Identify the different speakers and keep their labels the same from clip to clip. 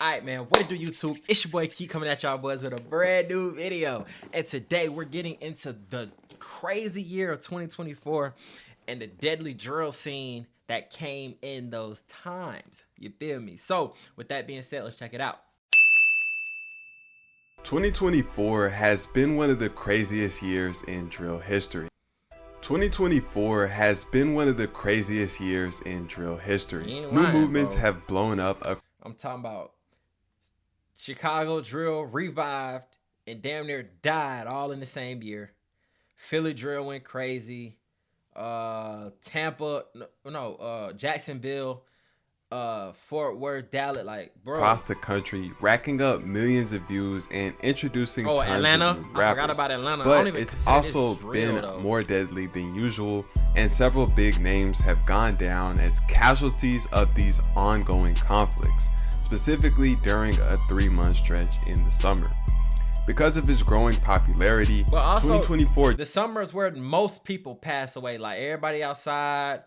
Speaker 1: Alright, man, what it do, YouTube? It's your boy Key coming at y'all boys with a brand new video. And today we're getting into the crazy year of 2024 and the deadly drill scene that came in those times. You feel me? So, with that being said, let's check it out.
Speaker 2: 2024 has been one of the craziest years in drill history. 2024 has been one of the craziest years in drill history. New movements have blown up.
Speaker 1: I'm talking about Chicago drill revived and damn near died all in the same year. Philly drill went crazy. Jacksonville, Fort Worth, Dallas, like, bro,
Speaker 2: across the country, racking up millions of views and introducing tons
Speaker 1: Atlanta.
Speaker 2: of new rappers.
Speaker 1: I forgot about Atlanta.
Speaker 2: But it's also been more deadly than usual, and several big names have gone down as casualties of these ongoing conflicts, specifically during a 3-month stretch in the summer. Because of its growing popularity,
Speaker 1: but also
Speaker 2: 2024,
Speaker 1: the summer is where most people pass away. Like, everybody outside,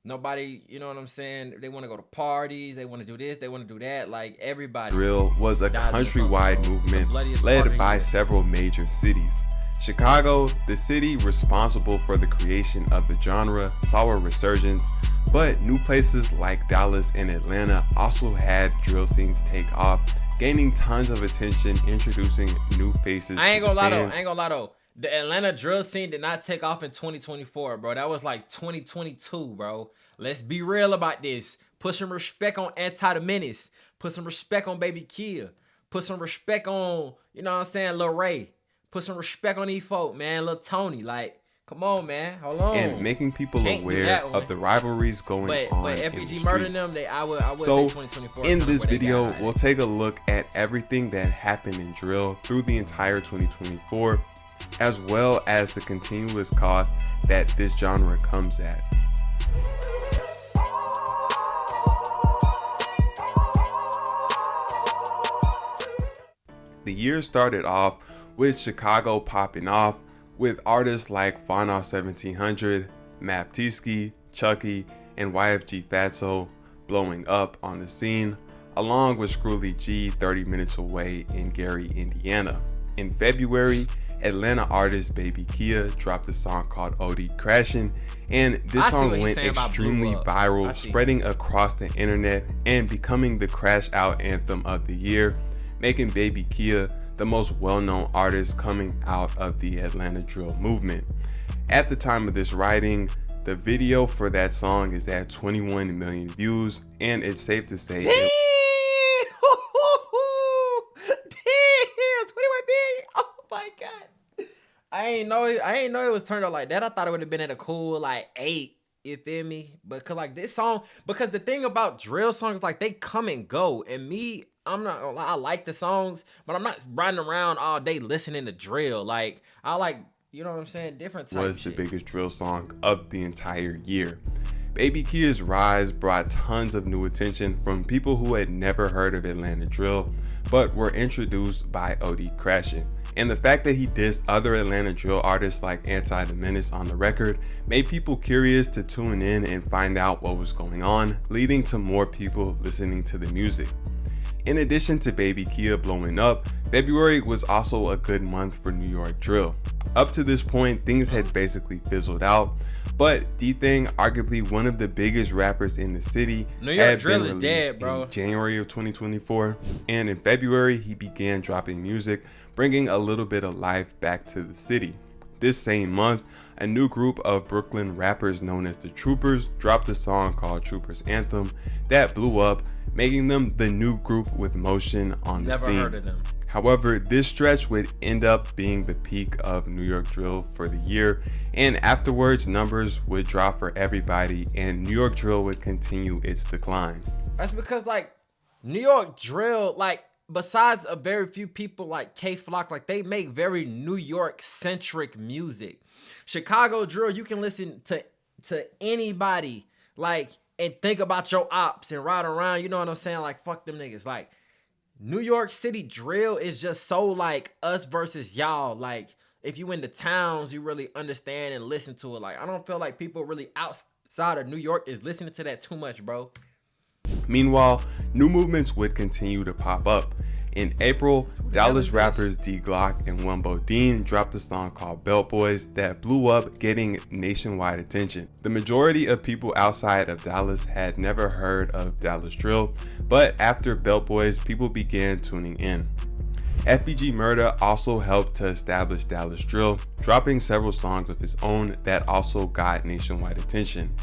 Speaker 1: nobody, you know what I'm saying? They want to go to parties, they want to do this, they want to do that. Like, everybody.
Speaker 2: Drill was a countrywide movement led by several major cities. Chicago, the city responsible for the creation of the genre, saw a resurgence, but new places like Dallas and Atlanta also had drill scenes take off, gaining tons of attention, introducing new faces.
Speaker 1: I ain't gonna lie though. The Atlanta drill scene did not take off in 2024, bro. That was like 2022, bro. Let's be real about this. Put some respect on Anti the Menace. Put some respect on Baby Kia. Put some respect on, you know what I'm saying, Lil Ray. Put some respect on these folk, man. Lil Tony, like, come on, man. Hold on.
Speaker 2: And making people aware of the rivalries going on
Speaker 1: but
Speaker 2: in
Speaker 1: FBG
Speaker 2: the
Speaker 1: murdered
Speaker 2: streets.
Speaker 1: them. I would
Speaker 2: So,
Speaker 1: say 2024.
Speaker 2: in this video, we'll take a look at everything that happened in drill through the entire 2024, as well as the continuous cost that this genre comes at. The year started off with Chicago popping off, with artists like Fanoff 1700, Maftiski, Chucky, and YFG Fatso blowing up on the scene, along with Screwly G 30 minutes away in Gary, Indiana. In February, Atlanta artist Baby Kia dropped a song called OD Crashin', and this song went extremely viral, spreading across the internet and becoming the crash out anthem of the year, making Baby Kia the most well-known artist coming out of the Atlanta drill movement. At the time of this writing, the video for that song is at 21 million views, and it's safe to say
Speaker 1: 21 million. Oh my god. I ain't know it was turned out like that. I thought it would have been at a cool like 8. You feel me? Because like this song, because the thing about drill songs, like, they come and go. And me, I'm not gonna lie, I like the songs, but I'm not riding around all day listening to drill. Like, I like, you know what I'm saying, different type
Speaker 2: was the biggest drill song of the entire year. Baby Kia's rise brought tons of new attention from people who had never heard of Atlanta drill, but were introduced by OD Crashin'. And the fact that he dissed other Atlanta drill artists like Anti the Menace on the record made people curious to tune in and find out what was going on, leading to more people listening to the music. In addition to Baby Kia blowing up, February was also a good month for New York drill. Up to this point, things had basically fizzled out, but D-Thing, arguably one of the biggest rappers in the city, had been released in January of 2024, and in February he began dropping music, bringing a little bit of life back to the city. This same month, a new group of Brooklyn rappers known as the Troopers dropped a song called Troopers Anthem that blew up, making them the new group with motion on the scene.
Speaker 1: Never heard of them.
Speaker 2: However, this stretch would end up being the peak of New York drill for the year, and afterwards numbers would drop for everybody and New York drill would continue its decline.
Speaker 1: That's because, like, New York drill, like, besides a very few people like K-Flock, like, they make very New York centric music. Chicago drill, you can listen to anybody, like, and think about your ops and ride around, you know what I'm saying? Like, fuck them niggas. Like, New York City drill is just so like us versus y'all. Like, if you in the towns, you really understand and listen to it. Like, I don't feel like people really outside of New York is listening to that too much, bro.
Speaker 2: Meanwhile, new movements would continue to pop up. In April, Dallas rappers D Glock and Wumbo Dean dropped a song called Belt Boys that blew up, getting nationwide attention. The majority of people outside of Dallas had never heard of Dallas drill, but after Belt Boys, people began tuning in. FBG Murda also helped to establish Dallas drill, dropping several songs of his own that also got nationwide attention.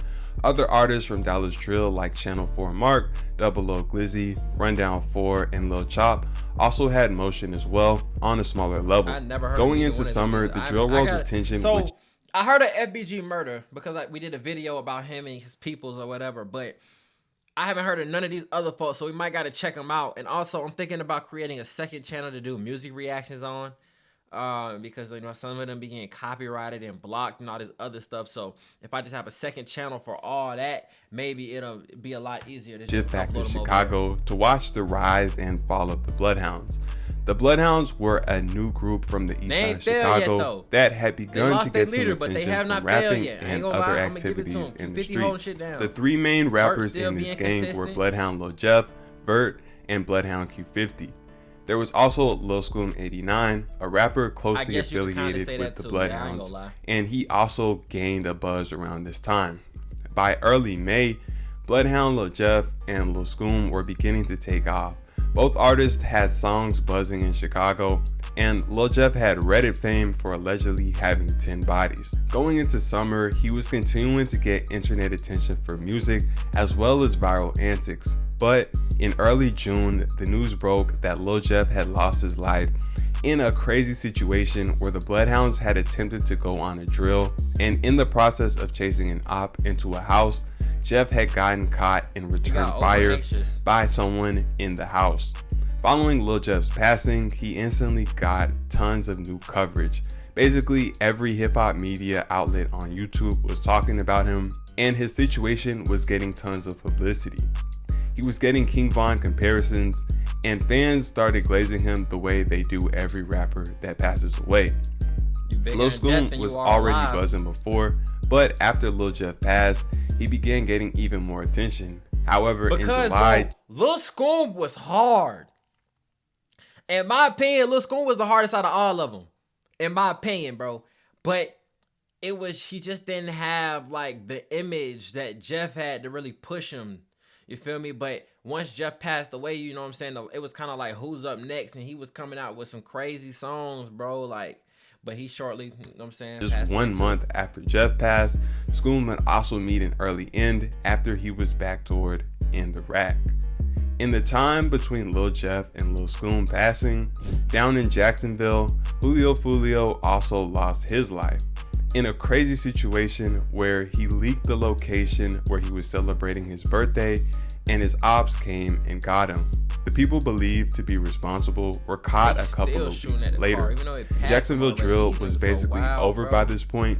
Speaker 2: Other artists from Dallas drill like Channel 4 Mark, Double O Glizzy, Rundown 4, and Lil Chop also had motion as well on a smaller level. Going into summer, the drill world's attention.
Speaker 1: So I heard of FBG Murda because we did a video about him and his peoples or whatever, but I haven't heard of none of these other folks, so we might got to check them out. And also, I'm thinking about creating a second channel to do music reactions on, because you know some of them be getting copyrighted and blocked and all this other stuff. So if I just have a second channel for all that, maybe it'll be a lot easier to
Speaker 2: just back to Chicago to watch the rise and fall of the Bloodhounds. The Bloodhounds were a new group from the east side of Chicago that had begun to get some attention from rapping and other activities in the streets. The three main rappers in this gang were Bloodhound Lil Jeff, Vert, and Bloodhound Q50. There was also Lil Scoom 89, a rapper closely affiliated with the Bloodhounds, and he also gained a buzz around this time. By early May, Bloodhound Lil Jeff and Lil Scoom were beginning to take off. Both artists had songs buzzing in Chicago, and Lil Jeff had Reddit fame for allegedly having 10 bodies. Going into summer, he was continuing to get internet attention for music as well as viral antics. But in early June, the news broke that Lil Jeff had lost his life in a crazy situation where the Bloodhounds had attempted to go on a drill, and in the process of chasing an op into a house, Jeff had gotten caught and returned fire by someone in the house. Following Lil Jeff's passing, he instantly got tons of new coverage. Basically, every hip-hop media outlet on YouTube was talking about him, and his situation was getting tons of publicity. He was getting King Von comparisons, and fans started glazing him the way they do every rapper that passes away. Lil Scoom was already buzzing before, but after Lil Jeff passed, he began getting even more attention. However, in July,
Speaker 1: Lil Scoom was hard. In my opinion, Lil Scoom was the hardest out of all of them. In my opinion, bro. But he just didn't have like the image that Jeff had to really push him. You feel me? But once Jeff passed away, you know what I'm saying? It was kind of like, who's up next? And he was coming out with some crazy songs, bro. Like, but he shortly, you know what I'm saying?
Speaker 2: Just 1 month after Jeff passed, Scoom would also meet an early end after he was backdoored in the rack. In the time between Lil Jeff and Lil Scoom passing, down in Jacksonville, Julio Fulio also lost his life in a crazy situation where he leaked the location where he was celebrating his birthday, and his ops came and got him. The people believed to be responsible were caught a couple of weeks later. Jacksonville drill was basically over by this point,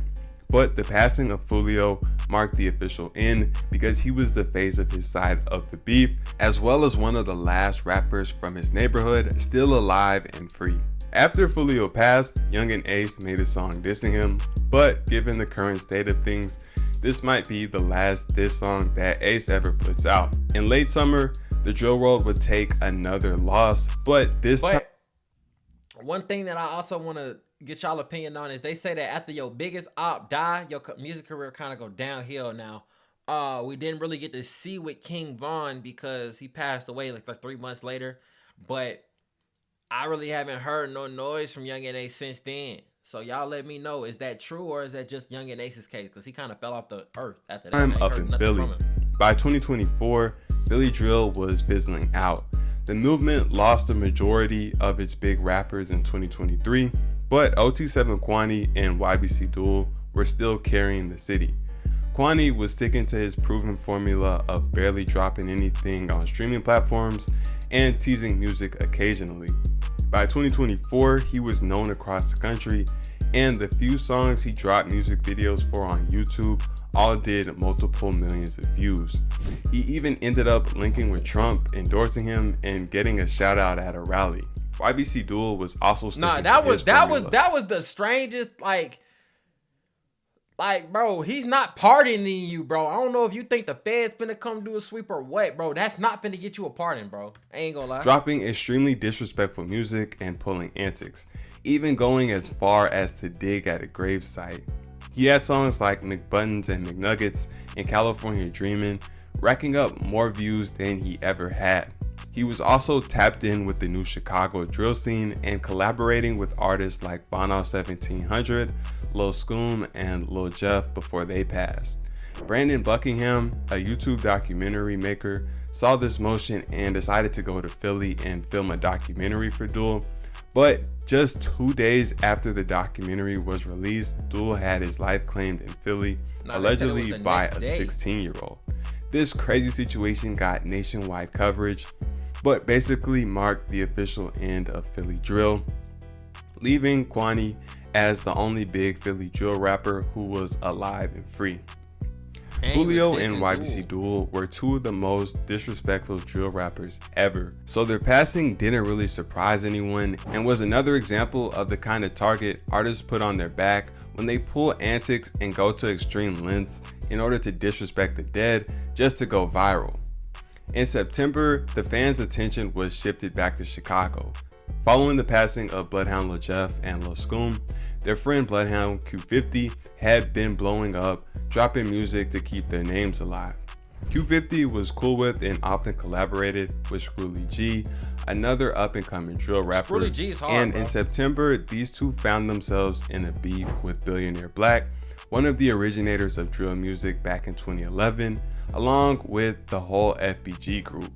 Speaker 2: but the passing of Fulio marked the official end because he was the face of his side of the beef, as well as one of the last rappers from his neighborhood still alive and free. After Fulio passed, Young and Ace made a song dissing him, but given the current state of things, this might be the last diss song that Ace ever puts out. In late summer, the drill world would take another loss, but this time.
Speaker 1: One thing that I also want to get y'all opinion on is they say that after your biggest op die, your music career kind of go downhill now. We didn't really get to see with King Von because he passed away like 3 months later, but I really haven't heard no noise from Young and Ace since then. So y'all let me know, is that true or is that just Young and Ace's case? Because he kind of fell off the earth after that.
Speaker 2: I'm up in Philly. By 2024, Philly drill was fizzling out. The movement lost the majority of its big rappers in 2023, but OT7 Kwani and YBC Duel were still carrying the city. Kwani was sticking to his proven formula of barely dropping anything on streaming platforms and teasing music occasionally. By 2024, he was known across the country, and the few songs he dropped music videos for on YouTube all did multiple millions of views. He even ended up linking with Trump, endorsing him, and getting a shout out at a rally. YBC Duel was also sticking to his formula.
Speaker 1: that was the strangest, like, Like, bro, he's not pardoning you, bro. I don't know if you think the feds finna come do a sweep or what, bro. That's not finna get you a pardon, bro. I ain't gonna lie.
Speaker 2: Dropping extremely disrespectful music and pulling antics, even going as far as to dig at a gravesite. He had songs like McButtons and McNuggets and California Dreamin', racking up more views than he ever had. He was also tapped in with the new Chicago drill scene and collaborating with artists like Bono 1700, Lil Scoom, and Lil Jeff before they passed. Brandon Buckingham, a YouTube documentary maker, saw this motion and decided to go to Philly and film a documentary for Duel. But just 2 days after the documentary was released, Duel had his life claimed in Philly, allegedly by a 16-year-old. This crazy situation got nationwide coverage, but basically marked the official end of Philly drill, leaving Kwani as the only big Philly drill rapper who was alive and free. Julio and YBC Duel were two of the most disrespectful drill rappers ever, so their passing didn't really surprise anyone and was another example of the kind of target artists put on their back when they pull antics and go to extreme lengths in order to disrespect the dead just to go viral. In September, the fans' attention was shifted back to Chicago. Following the passing of Bloodhound Lil Jeff and Lil Scoom, their friend Bloodhound Q50 had been blowing up, dropping music to keep their names alive. Q50 was cool with and often collaborated with Scrooly G, another up-and-coming drill rapper.
Speaker 1: Scrooly G is hard,
Speaker 2: and
Speaker 1: bro.
Speaker 2: in September, these two found themselves in a beef with Billionaire Black, one of the originators of drill music back in 2011, along with the whole FBG group.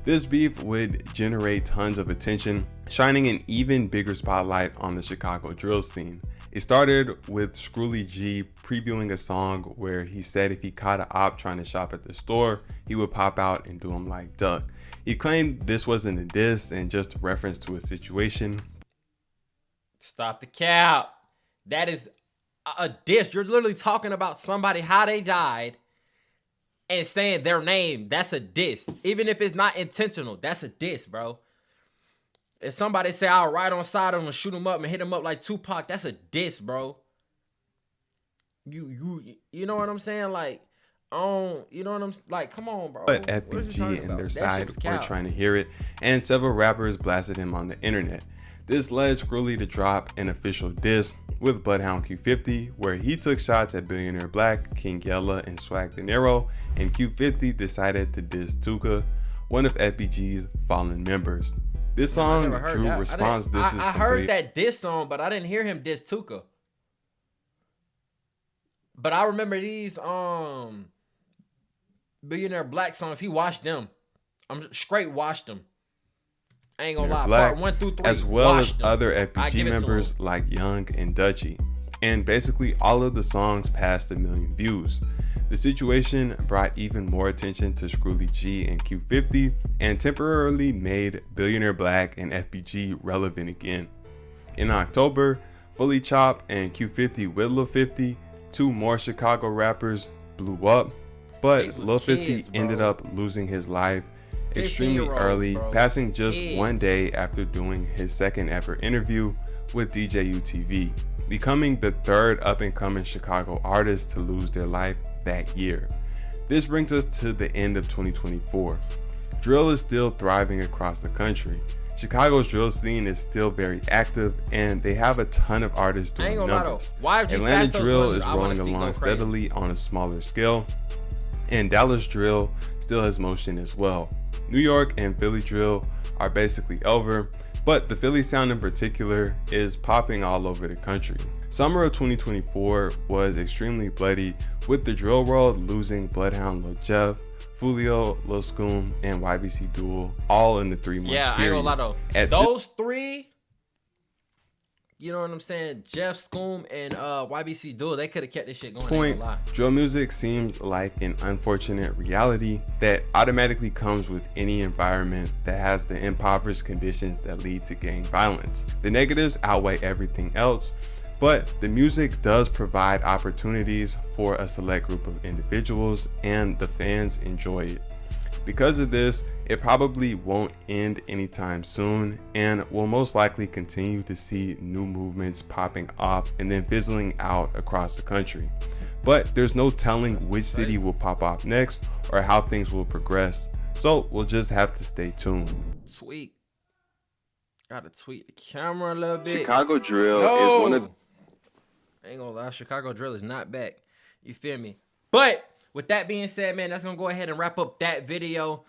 Speaker 2: This beef would generate tons of attention, shining an even bigger spotlight on the Chicago drill scene. It started with Scrooly G previewing a song where he said if he caught an op trying to shop at the store, he would pop out and do him like Duck. He claimed this wasn't a diss and just a reference to a situation.
Speaker 1: Stop the cap. That is a diss. You're literally talking about somebody, how they died, and saying their name. That's a diss. Even if it's not intentional, that's a diss, bro. If somebody say I'll ride on side of them and shoot them up and hit them up like Tupac, that's a diss, bro. You know what I'm saying? Like, you know what I'm like? Come on, bro.
Speaker 2: But FBG and their side were trying to hear it, and several rappers blasted him on the internet. This led Scrooly to drop an official diss with Bloodhound Q50, where he took shots at Billionaire Black, King Yella, and Swag De Niro, and Q50 decided to diss Tuka, one of FBG's fallen members. This song drew response.
Speaker 1: I heard that diss song, but I didn't hear him diss Tuka. But I remember these Billionaire Black songs. He watched them. I'm straight watched them. I ain't gonna lie.
Speaker 2: Black,
Speaker 1: Part 1 through 3,
Speaker 2: as well as
Speaker 1: them.
Speaker 2: other FBG members like Young and Dutchy. And basically all of the songs passed 1 million views. The situation brought even more attention to Scrooly G and Q50 and temporarily made Billionaire Black and FBG relevant again. In October, Fully Chop and Q50 with Lil 50, two more Chicago rappers, blew up, but Lil 50 ended up losing his life extremely early, passing just 1 day after doing his second ever interview with DJ UTV, becoming the third up-and-coming Chicago artist to lose their life that year. This brings us to the end of 2024. Drill is still thriving across the country. Chicago's drill scene is still very active, and they have a ton of artists doing numbers. Atlanta drill is rolling along steadily on a smaller scale, and Dallas drill still has motion as well. New York and Philly drill are basically over, but the Philly sound in particular is popping all over the country. Summer of 2024 was extremely bloody, with the drill world losing Bloodhound Lil Jeff, Fulio, Lil Scoom, and YBC Duel all in the 3-month period.
Speaker 1: Yeah, I ain't gonna lie though. Those three, you know what I'm saying? Jeff, Scoom, and YBC Duel, they could have kept this shit going.
Speaker 2: Drill music seems like an unfortunate reality that automatically comes with any environment that has the impoverished conditions that lead to gang violence. The negatives outweigh everything else, but the music does provide opportunities for a select group of individuals, and the fans enjoy it. Because of this, It probably won't end anytime soon, and we'll most likely continue to see new movements popping off and then fizzling out across the country. But there's no telling which city will pop off next or how things will progress, so we'll just have to stay tuned.
Speaker 1: Tweak. Gotta tweak the camera a little bit.
Speaker 2: Chicago drill is one of...
Speaker 1: I ain't gonna lie, Chicago drill is not back. You feel me? But with that being said, man, that's gonna go ahead and wrap up that video.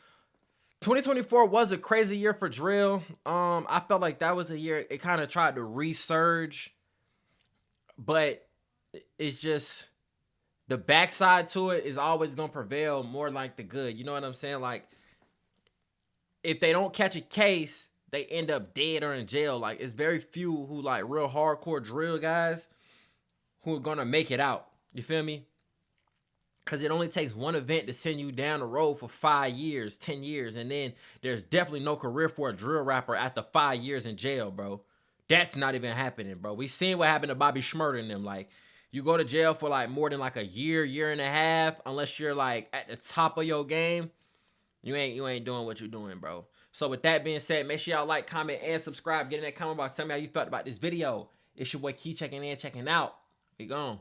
Speaker 1: 2024 was a crazy year for drill. I felt like that was a year it kind of tried to resurge, but it's just the backside to it is always gonna prevail more like the good. You know what I'm saying? Like, if they don't catch a case, they end up dead or in jail. Like, it's very few who like real hardcore drill guys who are gonna make it out. You feel me? Because it only takes one event to send you down the road for 5 years, 10 years. And then there's definitely no career for a drill rapper after 5 years in jail, bro. That's not even happening, bro. We seen what happened to Bobby Shmurda and them. Like, you go to jail for like more than like a year, year and a half, unless you're like at the top of your game, you ain't doing what you're doing, bro. So with that being said, make sure y'all like, comment, and subscribe. Get in that comment box. Tell me how you felt about this video. It's your boy Key checking in, checking out. We gone.